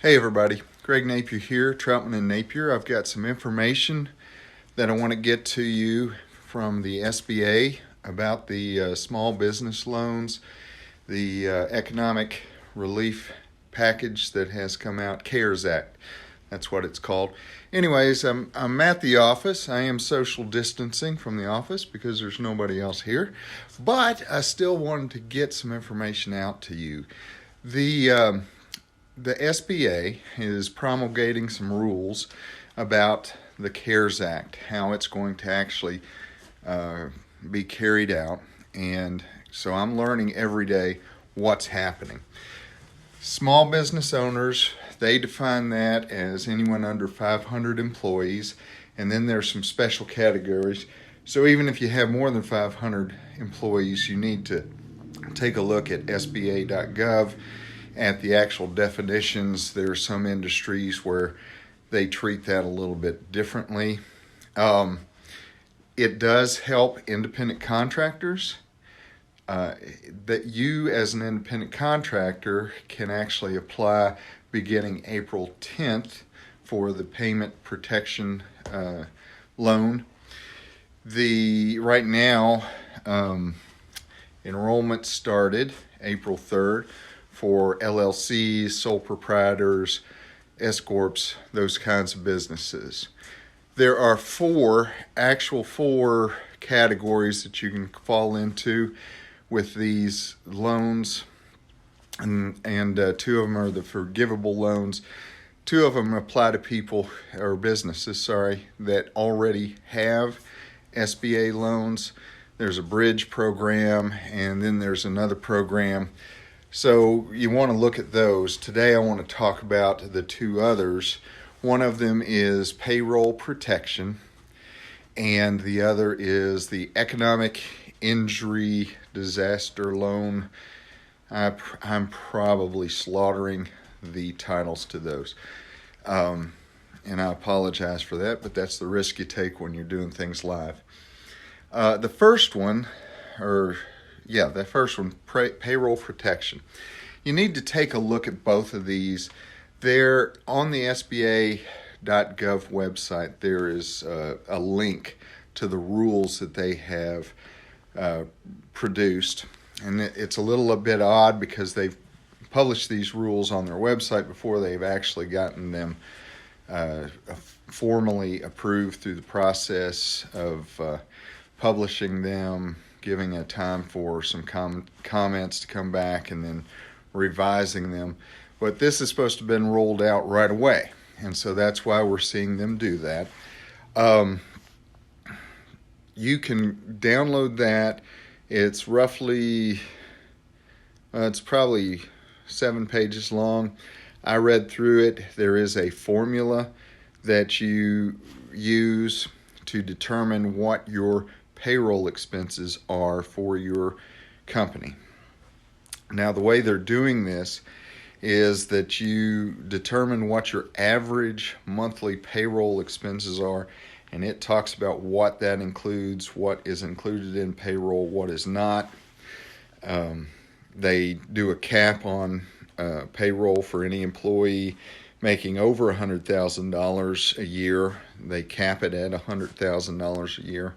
Hey everybody, Greg Napier here, Troutman and Napier. I've got some information that I want to get to you from the SBA about the small business loans, the economic relief package that has come out, CARES Act. That's what it's called. Anyways, I'm at the office. I am social distancing from the office because there's nobody else here, but I still wanted to get some information out to you. The SBA is promulgating some rules about the CARES Act, how it's going to actually be carried out. And so I'm learning every day what's happening. Small business owners, they define that as anyone under 500 employees. And then there's some special categories. So even if you have more than 500 employees, you need to take a look at SBA.gov at the actual definitions. There are some industries where they treat that a little bit differently. It does help independent contractors. That you as an independent contractor can actually apply beginning April 10th for the payment protection loan. Right now, enrollment started April 3rd. For LLCs, sole proprietors, S corps, those kinds of businesses. There are four categories that you can fall into with these loans, and two of them are the forgivable loans. Two of them apply to people or businesses, that already have SBA loans. There's a bridge program, and then there's another program. So you want to look at those. Today I want to talk about the two others. One of them is payroll protection, and the other is the economic injury disaster loan. I'm probably slaughtering the titles to those. And I apologize for that, but that's the risk you take when you're doing things live. The first one, payroll protection. You need to take a look at both of these. They're on the SBA.gov website. There is a link to the rules that they have produced. And it's a little bit odd because they've published these rules on their website before they've actually gotten them formally approved through the process of publishing them, giving a time for some comments to come back, and then revising them. But this is supposed to have been rolled out right away, and so that's why we're seeing them do that. You can download that. It's it's probably 7 pages long. I read through it. There is a formula that you use to determine what your payroll expenses are for your company. Now, the way they're doing this is that you determine what your average monthly payroll expenses are, and it talks about what that includes, what is included in payroll, what is not. They do a cap on payroll for any employee making over $100,000 a year. They cap it at $100,000 a year.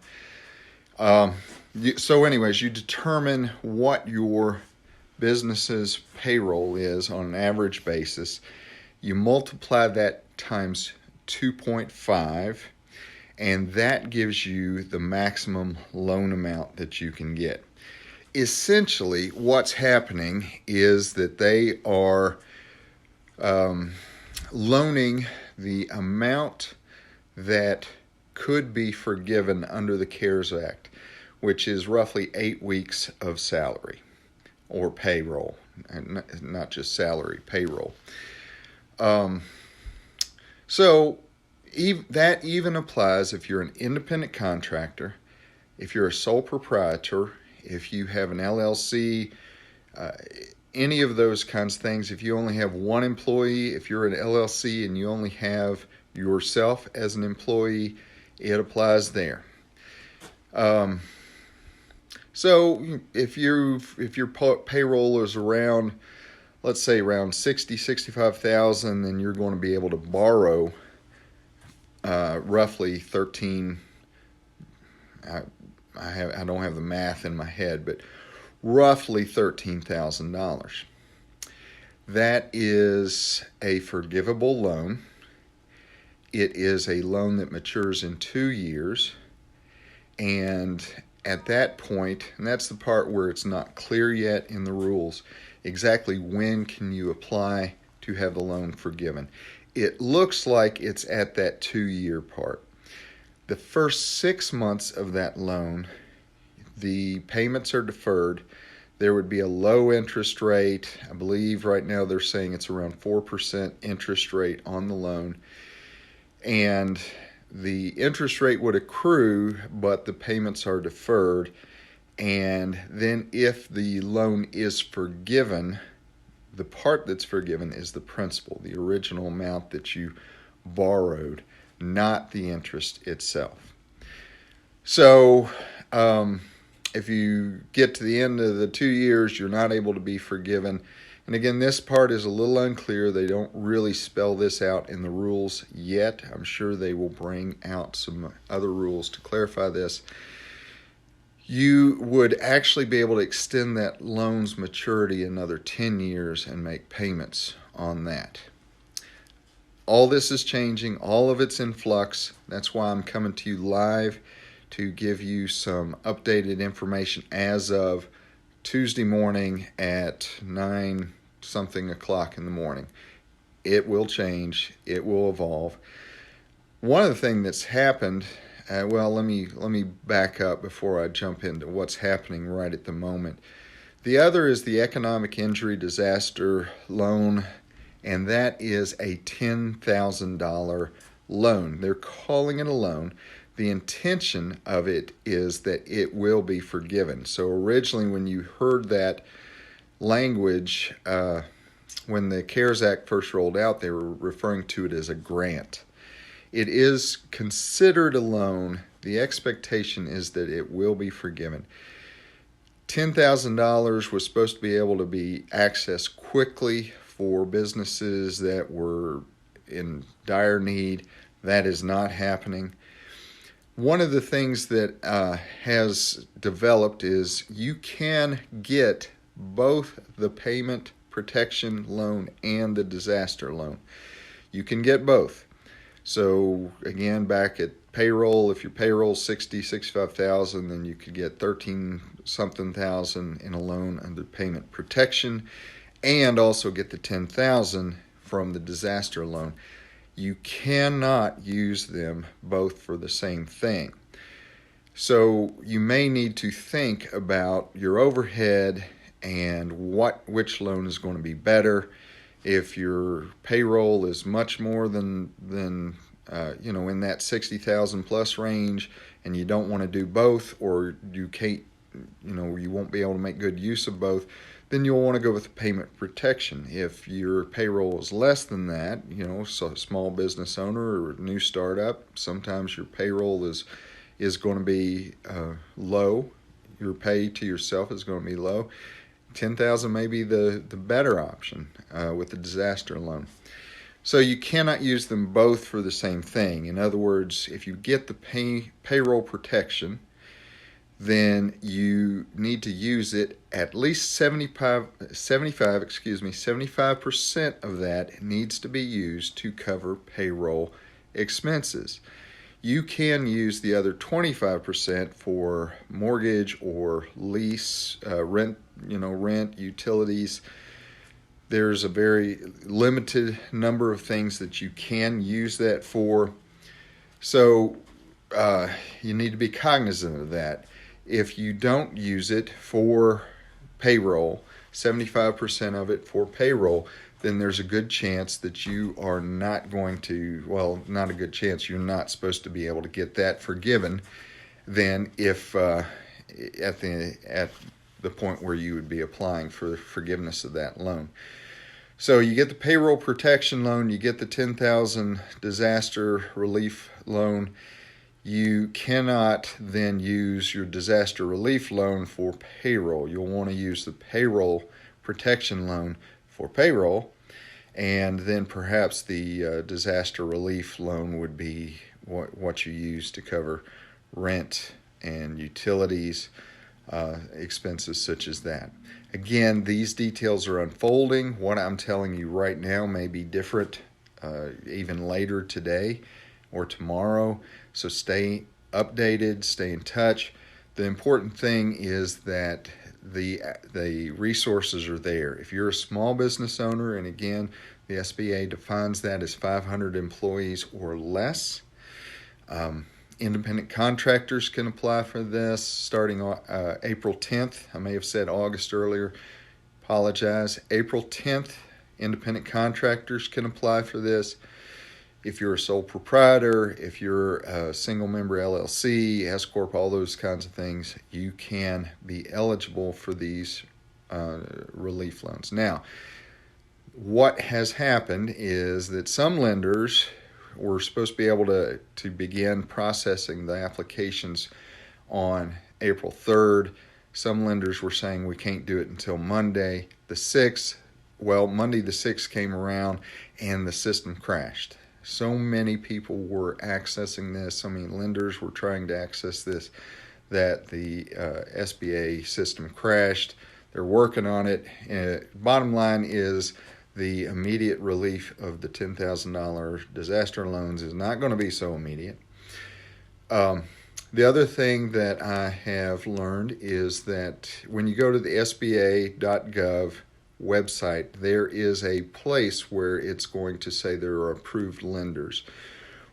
So anyways, you determine what your business's payroll is on an average basis. You multiply that times 2.5, and that gives you the maximum loan amount that you can get. Essentially, what's happening is that they are loaning the amount that could be forgiven under the CARES Act, which is roughly 8 weeks of salary or payroll, and not just salary, payroll. So that even applies if you're an independent contractor, if you're a sole proprietor, if you have an LLC, any of those kinds of things. If you only have one employee, if you're an LLC and you only have yourself as an employee, it applies there. So if your payroll is around, let's say around 65,000, then you're going to be able to borrow roughly 13. I don't have the math in my head, but roughly $13,000. That is a forgivable loan. It is a loan that matures in 2 years. And at that point, and that's the part where it's not clear yet in the rules, exactly when can you apply to have the loan forgiven. It looks like it's at that 2-year part. The first 6 months of that loan, the payments are deferred. There would be a low interest rate. I believe right now they're saying it's around 4% interest rate on the loan. And the interest rate would accrue, but the payments are deferred. And then if the loan is forgiven, the part that's forgiven is the principal, the original amount that you borrowed, not the interest itself. So if you get to the end of the 2 years, you're not able to be forgiven. And again, this part is a little unclear. They don't really spell this out in the rules yet. I'm sure they will bring out some other rules to clarify this. You would actually be able to extend that loan's maturity another 10 years and make payments on that. All this is changing. All of it's in flux. That's why I'm coming to you live to give you some updated information as of Tuesday morning at 9-something o'clock in the morning. It will change. It will evolve. One of the things that's happened, well, let me back up before I jump into what's happening right at the moment. The other is the Economic Injury Disaster Loan, and that is a $10,000 loan. They're calling it a loan. The intention of it is that it will be forgiven. So originally when you heard that language, when the CARES Act first rolled out, they were referring to it as a grant. It is considered a loan. The expectation is that it will be forgiven. $10,000 was supposed to be able to be accessed quickly for businesses that were in dire need. That is not happening. One of the things that has developed is you can get both the payment protection loan and the disaster loan. You can get both. So again, back at payroll, if your payroll's 65,000, then you could get 13-something thousand in a loan under payment protection, and also get the 10,000 from the disaster loan. You cannot use them both for the same thing. So you may need to think about your overhead and which loan is going to be better. If your payroll is much more than in that 60,000 plus range, and you don't want to do both, or you can't, you won't be able to make good use of both, then you'll want to go with the payment protection. If your payroll is less than that, so a small business owner or a new startup, sometimes your payroll is going to be low. Your pay to yourself is going to be low. 10,000 may be the better option with the disaster loan. So you cannot use them both for the same thing. In other words, if you get the payroll protection, then you need to use it at least 75% of that needs to be used to cover payroll expenses. You can use the other 25% for mortgage or lease, rent, utilities. There's a very limited number of things that you can use that for. So you need to be cognizant of that. If you don't use it for payroll, 75% of it for payroll, then there's a good chance that you are not going to, not a good chance, you're not supposed to be able to get that forgiven then if at the point where you would be applying for the forgiveness of that loan. So you get the payroll protection loan, you get the 10,000 disaster relief loan. You cannot then use your disaster relief loan for payroll. You'll want to use the payroll protection loan for payroll, and then perhaps the disaster relief loan would be what you use to cover rent and utilities, expenses such as that. Again, these details are unfolding. What I'm telling you right now may be different even later today or tomorrow. So stay updated, stay in touch. The important thing is that the resources are there. If you're a small business owner, and again, the SBA defines that as 500 employees or less. Independent contractors can apply for this starting April 10th. I may have said August earlier. Apologize. April 10th, independent contractors can apply for this. If you're a sole proprietor, if you're a single member LLC, S Corp, all those kinds of things, you can be eligible for these relief loans. Now, what has happened is that some lenders were supposed to be able to begin processing the applications on April 3rd. Some lenders were saying we can't do it until Monday the 6th. Well, Monday the 6th came around and the system crashed. So many people were accessing this, so many lenders were trying to access this, that the SBA system crashed. They're working on it. Bottom line is the immediate relief of the $10,000 disaster loans is not going to be so immediate. The other thing that I have learned is that when you go to the SBA.gov website, there is a place where it's going to say there are approved lenders.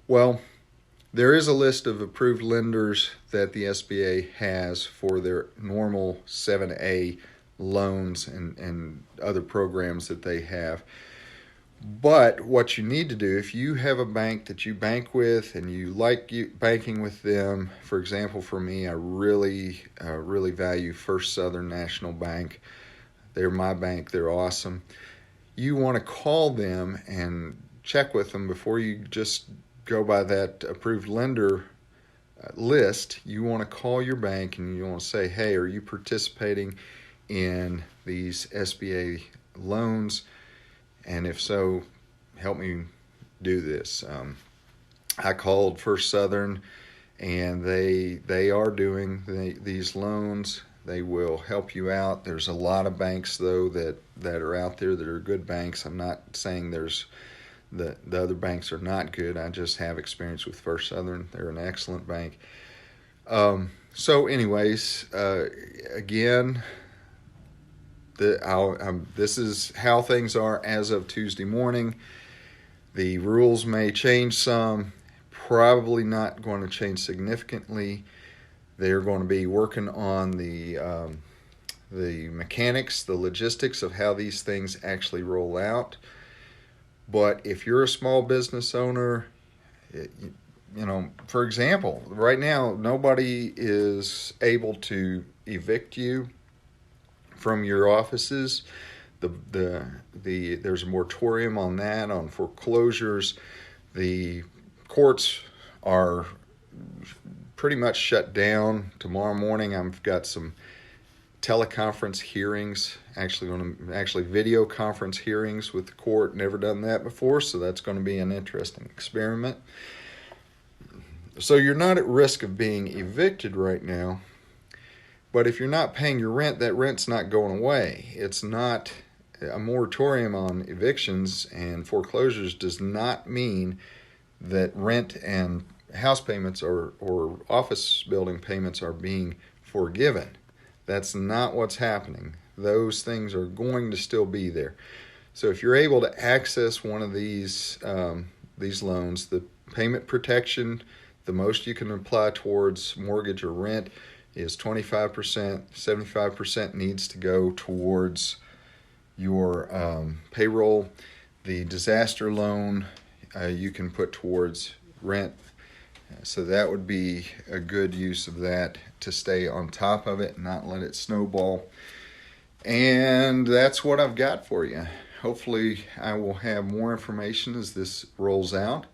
Well, there is a list of approved lenders that the SBA has for their normal 7A loans and other programs that they have. But what you need to do, if you have a bank that you bank with and you like banking with them, for example, for me, I really value First Southern National Bank. They're my bank. They're awesome. You want to call them and check with them before you just go by that approved lender list. You want to call your bank and you want to say, hey, are you participating in these SBA loans? And if so, help me do this. I called First Southern, and they are doing these loans. They will help you out. There's a lot of banks, though, that are out there that are good banks. I'm not saying there's the other banks are not good. I just have experience with First Southern. They're an excellent bank. So anyways, again, this is how things are as of Tuesday morning. The rules may change some, probably not going to change significantly. They're going to be working on the mechanics, the logistics of how these things actually roll out. But if you're a small business owner, for example, right now nobody is able to evict you from your offices. There's a moratorium on that, on foreclosures. The courts are pretty much shut down. Tomorrow morning I've got some teleconference hearings, actually video conference hearings with the court. Never done that before, so that's going to be an interesting experiment. So you're not at risk of being evicted right now, but if you're not paying your rent, that rent's not going away. It's not a moratorium on evictions and foreclosures does not mean that rent and house payments or office building payments are being forgiven. That's not what's happening. Those things are going to still be there. So if you're able to access one of these loans, the payment protection, the most you can apply towards mortgage or rent is 25%. 75% needs to go towards your payroll. The disaster loan you can put towards rent. So that would be a good use of that to stay on top of it and not let it snowball. And that's what I've got for you. Hopefully I will have more information as this rolls out.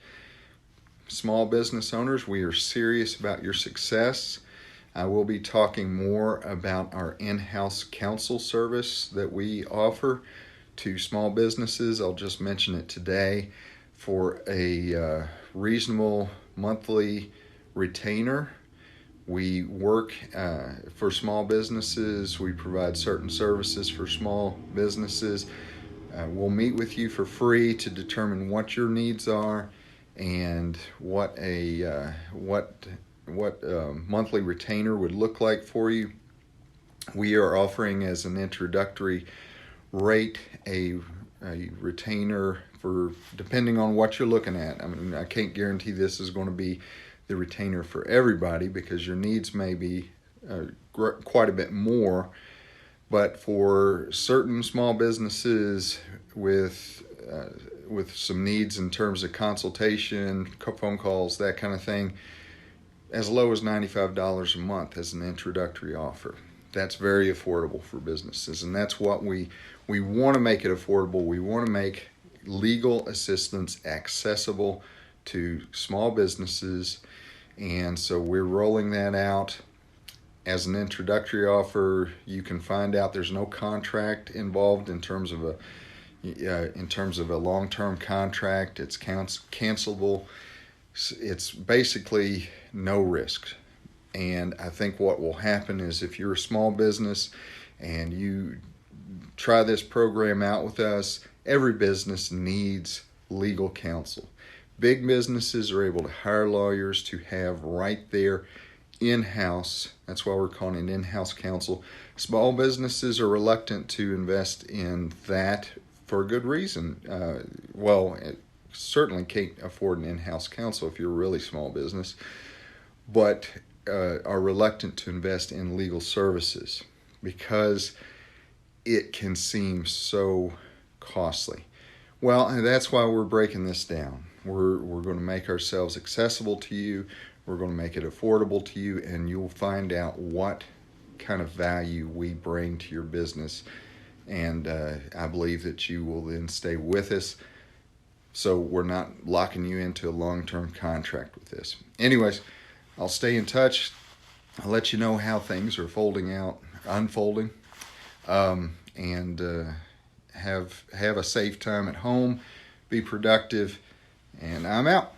Small business owners, we are serious about your success. I will be talking more about our in-house counsel service that we offer to small businesses. I'll just mention it today. For a reasonable monthly retainer, we work for small businesses. We provide certain services for small businesses. We'll meet with you for free to determine what your needs are and what a monthly retainer would look like for you. We are offering as an introductory rate a retainer for, depending on what you're looking at. I mean, I can't guarantee this is going to be the retainer for everybody because your needs may be quite a bit more. But for certain small businesses with some needs in terms of consultation, phone calls, that kind of thing, as low as $95 a month as an introductory offer. That's very affordable for businesses, and that's what we want to make it affordable. We want to make legal assistance accessible to small businesses, and so we're rolling that out as an introductory offer. You can find out there's no contract involved in terms of a long-term contract. It's cancelable. It's basically no risk. And I think what will happen is if you're a small business and you try this program out with us, every business needs legal counsel. Big businesses are able to hire lawyers to have right there in-house. That's why we're calling it in-house counsel. Small businesses are reluctant to invest in that for a good reason. It certainly can't afford an in-house counsel if you're a really small business, but are reluctant to invest in legal services because it can seem so costly. Well, and that's why we're breaking this down. We're going to make ourselves accessible to you. We're going to make it affordable to you, and you'll find out what kind of value we bring to your business. And I believe that you will then stay with us, so we're not locking you into a long-term contract with this. Anyways, I'll stay in touch. I'll let you know how things are unfolding, and have a safe time at home. Be productive, and I'm out.